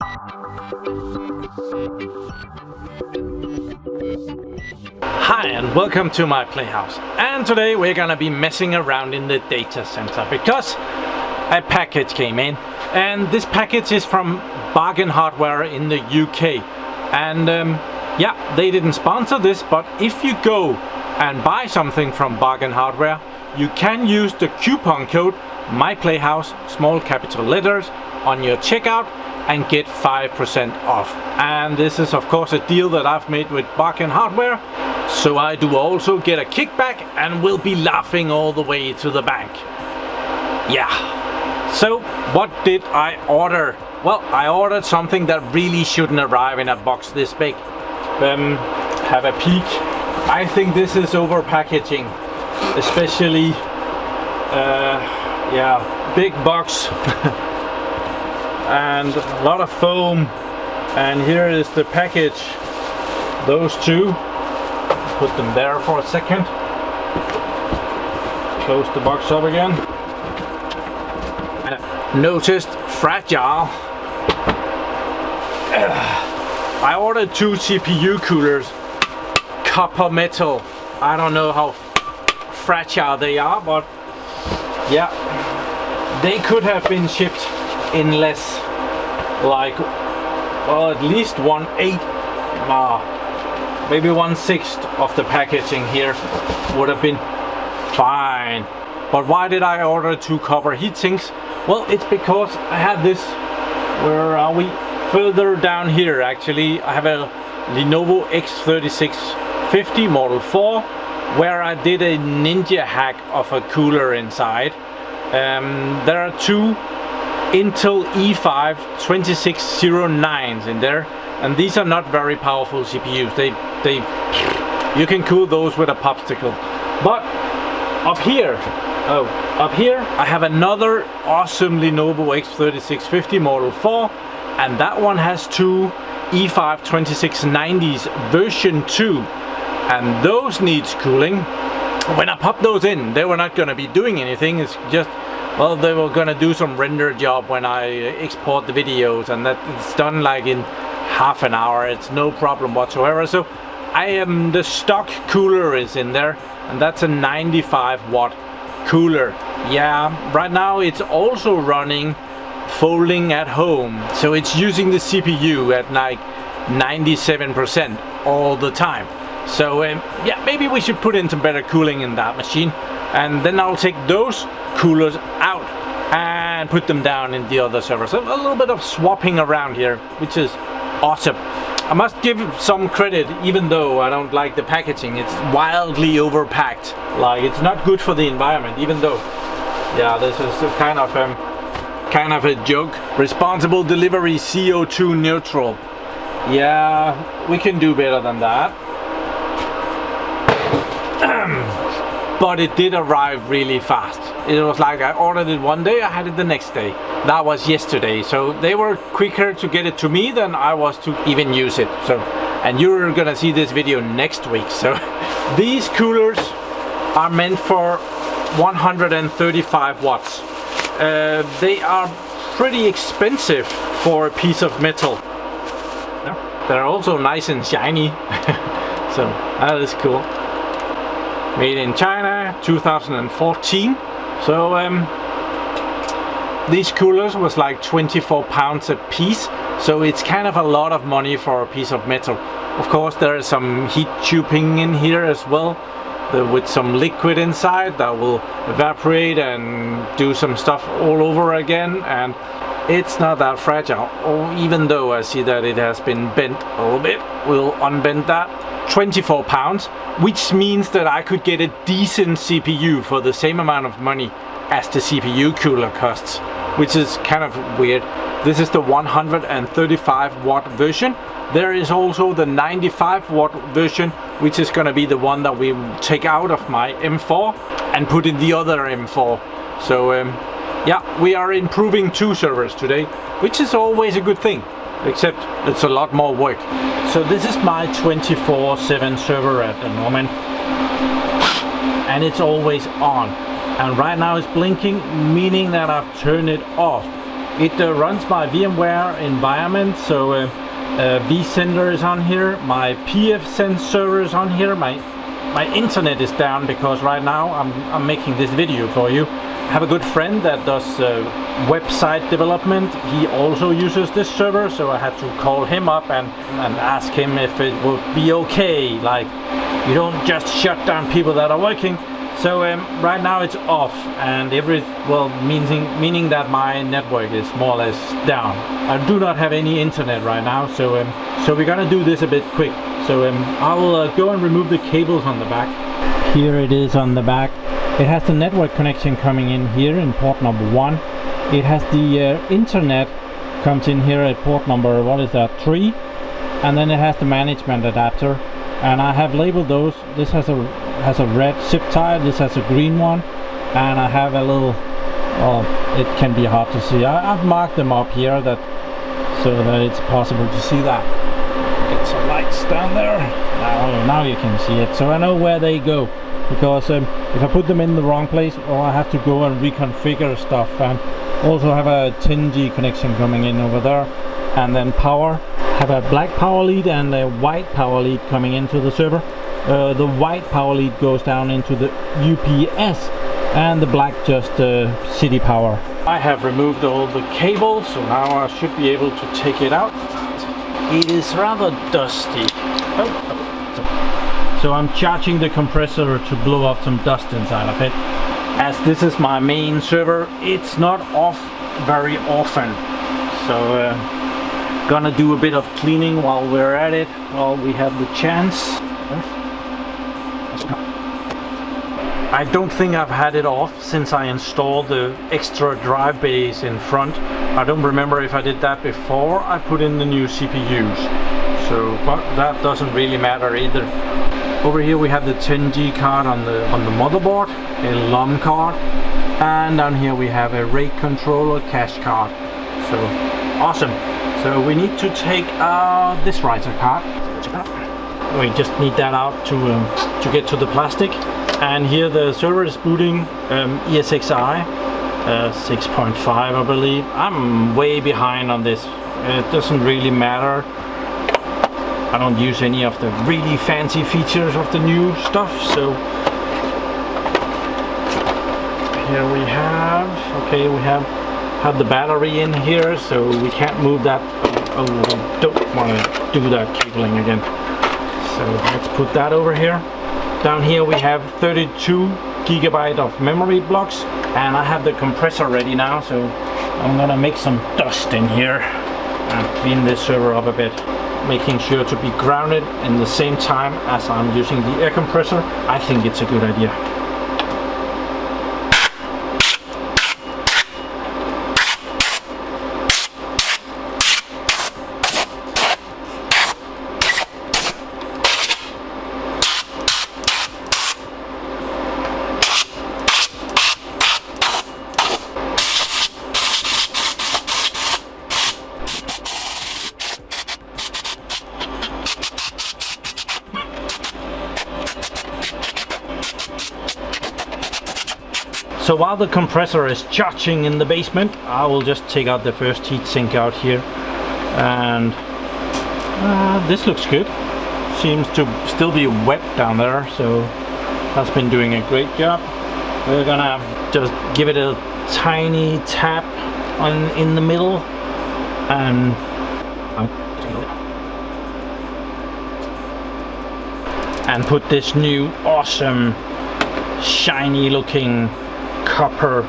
Hi and welcome to my playhouse, and today we're gonna be messing around in the data center because a package came in, and this package is from Bargain Hardware in the UK, and yeah, they didn't sponsor this, but if you go and buy something from Bargain Hardware, you can use the coupon code MyPlayhouse, small capital letters, on your checkout and get 5% off. And this is of course a deal that I've made with Bargain Hardware, so I do also get a kickback and will be laughing all the way to the bank. Yeah. So what did I order? Well, I ordered something that really shouldn't arrive in a box this big. Have a peek. I think this is over packaging, especially yeah, big box and a lot of foam. And here is the package, those two. Put them there for a second, close the box up again. Noticed fragile. I ordered two CPU coolers, copper metal. I don't know how fragile they are, but yeah, they could have been shipped in less, like, well, at least 1/8, maybe 1/6 of the packaging here would have been fine. But why did I order two copper heatsinks? Well, it's because I had this, where are we? Further down here actually, I have a Lenovo x3650 Model 4, where I did a ninja hack of a cooler inside. There are two Intel E5 2609s in there, and these are not very powerful CPUs. You can cool those with a popsicle. But up here I have another awesome Lenovo x3650 Model 4, and that one has two E5 2690s version 2, and those needs cooling. When I popped those in, they were not going to be doing anything. It's just, well, they were going to do some render job when I export the videos, and that it's done like in half an hour. It's no problem whatsoever. So the stock cooler is in there, and that's a 95 watt cooler. Yeah, right now it's also running folding at home, so it's using the CPU at like 97% all the time. So yeah, maybe we should put in some better cooling in that machine, and then I'll take those coolers out and put them down in the other server. So a little bit of swapping around here, which is awesome. I must give some credit, even though I don't like the packaging. It's wildly overpacked. Like, it's not good for the environment, even though, yeah, this is a kind of a joke. Responsible delivery, CO2 neutral. Yeah, we can do better than that. But it did arrive really fast. It was like I ordered it one day, I had it the next day. That was yesterday, so they were quicker to get it to me than I was to even use it. So, and you're gonna see this video next week. So these coolers are meant for 135 watts. They are pretty expensive for a piece of metal. They're also nice and shiny. So that is cool. Made in China, 2014. So these coolers was like 24 pounds a piece, so it's kind of a lot of money for a piece of metal. Of course, there is some heat tubing in here as well, with some liquid inside that will evaporate and do some stuff all over again, and it's not that fragile. Oh, even though I see that it has been bent a little bit, we'll unbend that. 24 pounds, which means that I could get a decent CPU for the same amount of money as the CPU cooler costs, which is kind of weird. This is the 135 watt version. There is also the 95 watt version, which is going to be the one that we take out of my M4 and put in the other M4. So yeah, we are improving two servers today, which is always a good thing, except it's a lot more work. So this is my 24/7 server at the moment, and it's always on. And right now it's blinking, meaning that I've turned it off. It runs my VMware environment, so vCenter is on here, my pfSense server is on here, my internet is down because right now I'm making this video for you. I have a good friend that does website development. He also uses this server, so I had to call him up and ask him if it would be okay. Like, you don't just shut down people that are working. So right now it's off, and meaning that my network is more or less down. I do not have any internet right now, so we're gonna do this a bit quick. So I will go and remove the cables on the back. Here it is on the back. It has the network connection coming in here in port number 1. It has the internet comes in here at port number, what is that, 3, and then it has the management adapter, and I have labeled those. This has a red zip tie, this has a green one, and I have a little, well, it can be hard to see. I've marked them up here so that it's possible to see that. Get some lights down there. Now you can see it, so I know where they go. Because if I put them in the wrong place, or I have to go and reconfigure stuff. And also have a 10G connection coming in over there, and then power. Have a black power lead and a white power lead coming into the server. The white power lead goes down into the UPS, and the black just city power. I have removed all the cables, so now I should be able to take it out. It is rather dusty. So I'm charging the compressor to blow off some dust inside of it. As this is my main server, it's not off very often. So gonna do a bit of cleaning while we're at it, while we have the chance. I don't think I've had it off since I installed the extra drive bays in front. I don't remember if I did that before I put in the new CPUs. So, but that doesn't really matter either. Over here we have the 10G card on the motherboard, a LOM card, and down here we have a RAID controller cache card. So awesome. So we need to take this writer card. We just need that out to get to the plastic. And here the server is booting ESXi 6.5, I believe. I'm way behind on this. It doesn't really matter. I don't use any of the really fancy features of the new stuff, so here we have the battery in here, so we can't move that. Oh, we don't want to do that cabling again. So let's put that over here. Down here we have 32 GB of memory blocks, and I have the compressor ready now, so I'm gonna make some dust in here and clean this server up a bit. Making sure to be grounded in the same time as I'm using the air compressor. I think it's a good idea. So while the compressor is charging in the basement, I will just take out the first heatsink out here, and this looks good. Seems to still be wet down there, so that's been doing a great job. We're gonna just give it a tiny tap in the middle, and put this new awesome shiny looking copper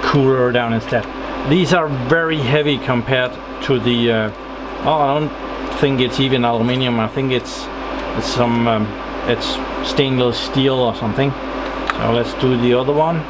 cooler down instead. These are very heavy compared to the I don't think it's even aluminium. I think it's some it's stainless steel or something. So let's do the other one,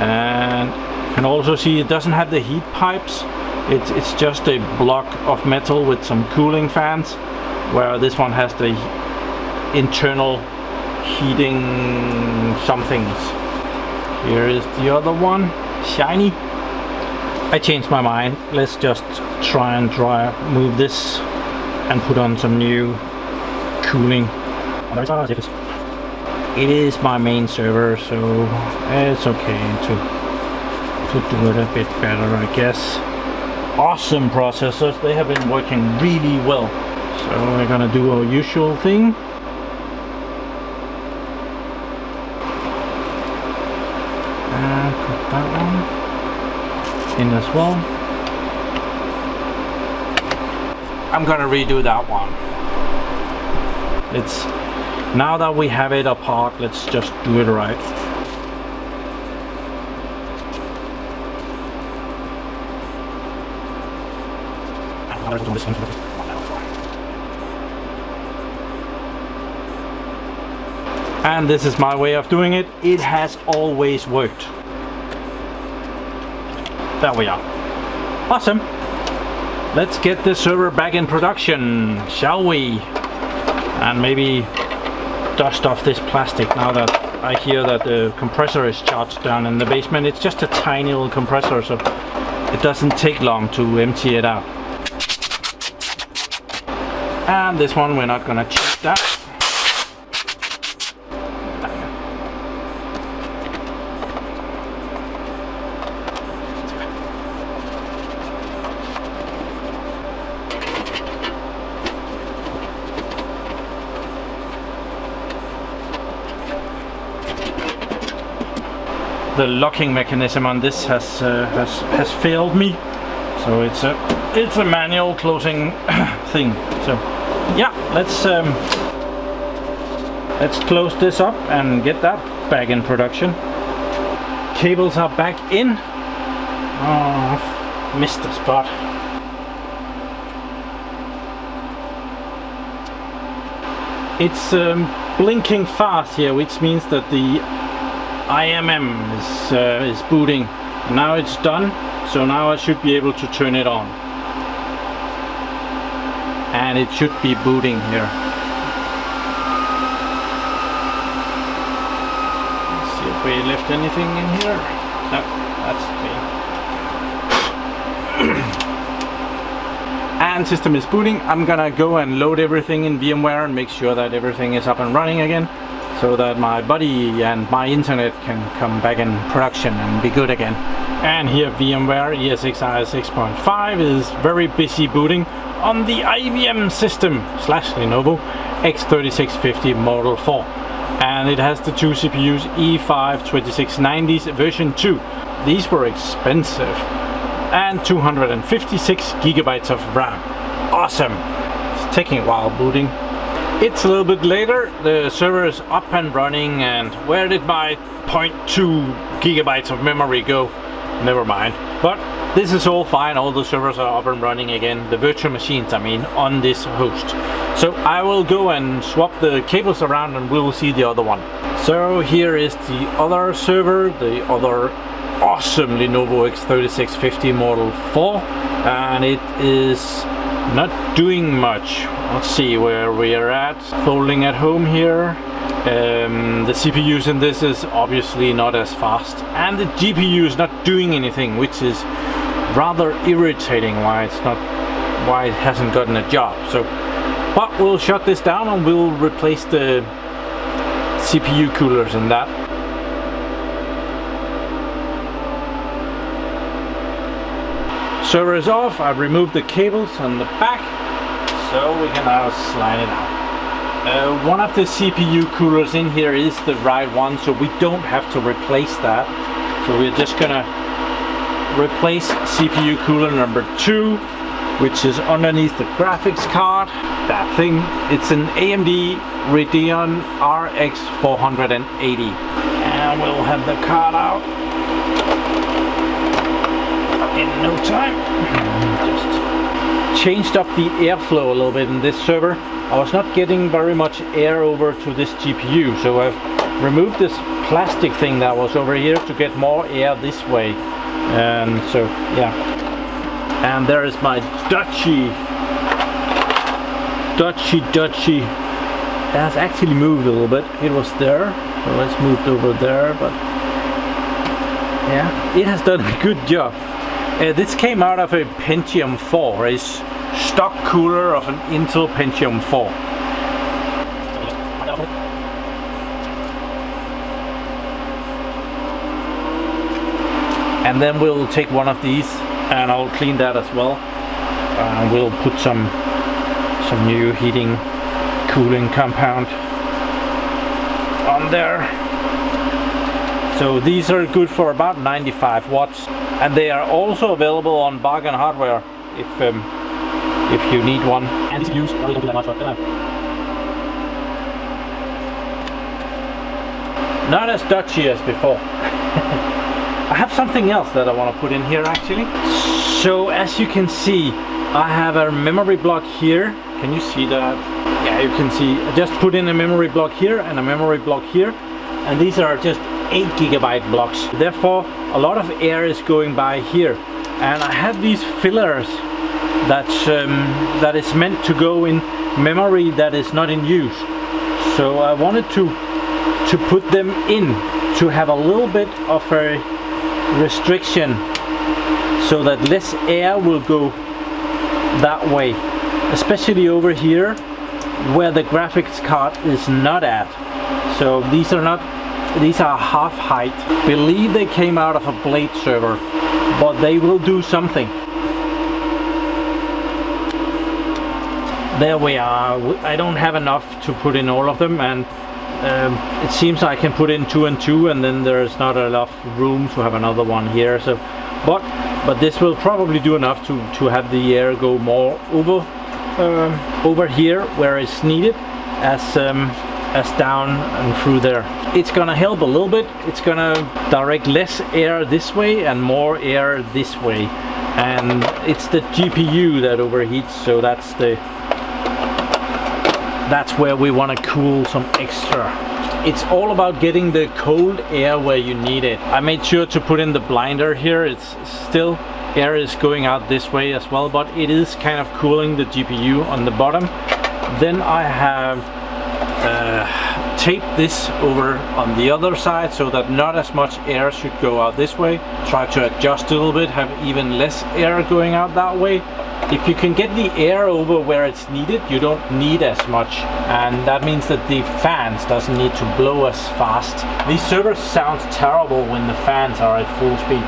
and you can also see it doesn't have the heat pipes. It's just a block of metal with some cooling fans, where this one has the internal heating somethings. Here is the other one, shiny. I changed my mind. Let's just try and move this and put on some new cooling. It is my main server, so it's okay to to do it a bit better, I guess. Awesome processors, they have been working really well. So we're gonna do our usual thing. And put that one in as well. I'm gonna redo that one. It's now that we have it apart, let's just do it right. And this is my way of doing it. It has always worked. There we are. Awesome. Let's get the server back in production, shall we? And maybe dust off this plastic now that I hear that the compressor is charged down in the basement. It's just a tiny little compressor, so it doesn't take long to empty it out. And this one we're not gonna check that. The locking mechanism on this has failed me, so it's a manual closing thing. So yeah, let's close this up and get that back in production. Cables are back in. Oh, I've missed a spot. It's blinking fast here, which means that the IMM is booting. Now it's done, so now I should be able to turn it on. And it should be booting here. Let's see if we left anything in here. No, that's me. And system is booting. I'm gonna go and load everything in VMware and make sure that everything is up and running again, so that my buddy and my internet can come back in production and be good again. And here VMware ESXi 6.5 is very busy booting on the IBM system / Lenovo x3650 Model 4. And it has the two CPUs E5-2690s version 2. These were expensive. And 256 gigabytes of RAM. Awesome! It's taking a while booting. It's a little bit later, the server is up and running, and where did my 0.2 gigabytes of memory go? Never mind. But this is all fine, all the servers are up and running again, the virtual machines I mean, on this host. So I will go and swap the cables around and we'll see the other one. So here is the other server, the other awesome Lenovo x3650 Model 4, and it is not doing much. Let's see where we are at. Folding at home here. The CPUs in this is obviously not as fast, and the GPU is not doing anything, which is rather irritating why it hasn't gotten a job. So, but we'll shut this down and we'll replace the CPU coolers in that. Server is off. I've removed the cables on the back, so we can now slide it out. One of the CPU coolers in here is the right one, so we don't have to replace that. So we're just gonna replace CPU cooler number 2, which is underneath the graphics card. That thing, it's an AMD Radeon RX 480. And we'll have the card out in no time. Just changed up the airflow a little bit in this server. I was not getting very much air over to this GPU, so I've removed this plastic thing that was over here to get more air this way. And so yeah, and there is my Dutchie. It has actually moved a little bit. It was there, so let's move it over there, but yeah, it has done a good job. This came out of a Pentium 4, a stock cooler of an Intel Pentium 4. And then we'll take one of these and I'll clean that as well. We'll put some new heating cooling compound on there. So these are good for about 95 watts, and they are also available on Bargain Hardware if you need one. And it's used not that much. Not as dodgy as before. I have something else that I want to put in here actually. So as you can see, I have a memory block here. Can you see that? Yeah, you can see. I just put in a memory block here and a memory block here, and these are just 8 GB blocks. Therefore, a lot of air is going by here, and I have these fillers that is meant to go in memory that is not in use. So I wanted to put them in to have a little bit of a restriction, so that less air will go that way, especially over here where the graphics card is not at. So these are half height. Believe they came out of a Blade server, but they will do something. There we are. I don't have enough to put in all of them, and it seems I can put in 2 and 2, and then there's not enough room to have another one here. So but this will probably do enough to have the air go more over here where it's needed, as down and through there. It's gonna help a little bit. It's gonna direct less air this way and more air this way, and it's the GPU that overheats, so that's where we want to cool some extra. It's all about getting the cold air where you need it. I made sure to put in the blinder here. It's still air is going out this way as well, but it is kind of cooling the GPU on the bottom. Then I have taped this over on the other side so that not as much air should go out this way. Try to adjust a little bit, have even less air going out that way. If you can get the air over where it's needed, you don't need as much, and that means that the fans doesn't need to blow as fast. These servers sound terrible when the fans are at full speed.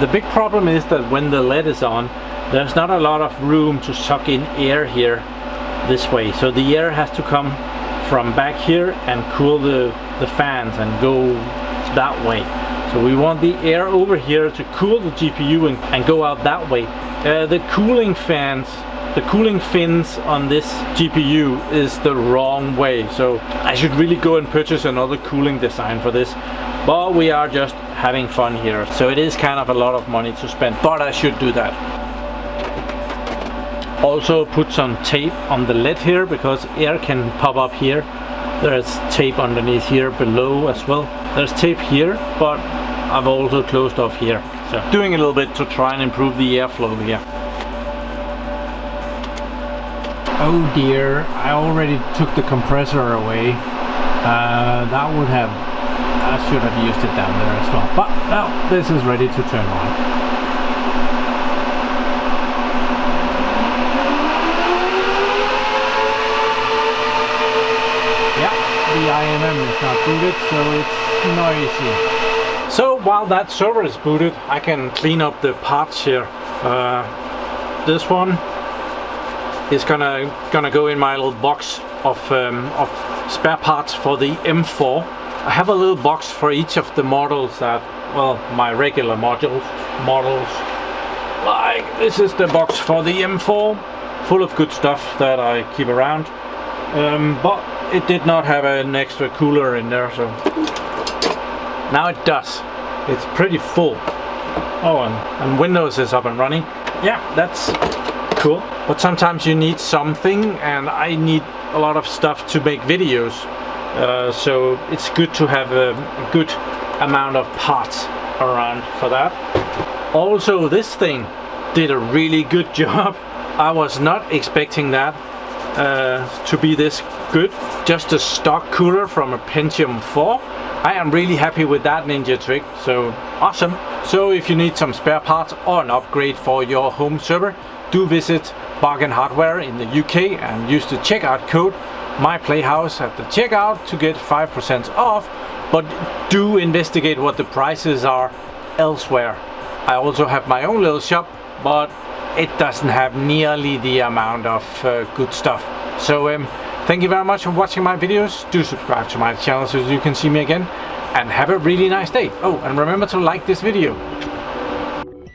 The big problem is that when the LED is on, there's not a lot of room to suck in air here this way. So the air has to come from back here and cool the fans and go that way. So we want the air over here to cool the GPU and go out that way. The cooling fans, the cooling fins on this GPU is the wrong way. So I should really go and purchase another cooling design for this. But we are just having fun here. So it is kind of a lot of money to spend, but I should do that. Also put some tape on the LED here, because air can pop up here. There's tape underneath here below as well. There's tape here, but I've also closed off here. So doing a little bit to try and improve the airflow here. Oh dear, I already took the compressor away. I should have used it down there as well. But now this is ready to turn on. The IMM is not booted, so it's noisy. So while that server is booted, I can clean up the parts here. This one is gonna go in my little box of spare parts for the M4. I have a little box for each of the models that, well, my regular models. Like this is the box for the M4, full of good stuff that I keep around. But it did not have an extra cooler in there, so now it does. It's pretty full. Oh, and Windows is up and running. Yeah, that's cool. But sometimes you need something, and I need a lot of stuff to make videos. So it's good to have a good amount of parts around for that. Also, this thing did a really good job. I was not expecting that to be this good. Just a stock cooler from a Pentium 4. I am really happy with that ninja trick, so awesome. So if you need some spare parts or an upgrade for your home server, do visit Bargain Hardware in the UK and use the checkout code MyPlayHouse at the checkout to get 5% off, but do investigate what the prices are elsewhere. I also have my own little shop, but it doesn't have nearly the amount of good stuff. So thank you very much for watching my videos. Do subscribe to my channel so you can see me again, and have a really nice day. Oh, and remember to like this video.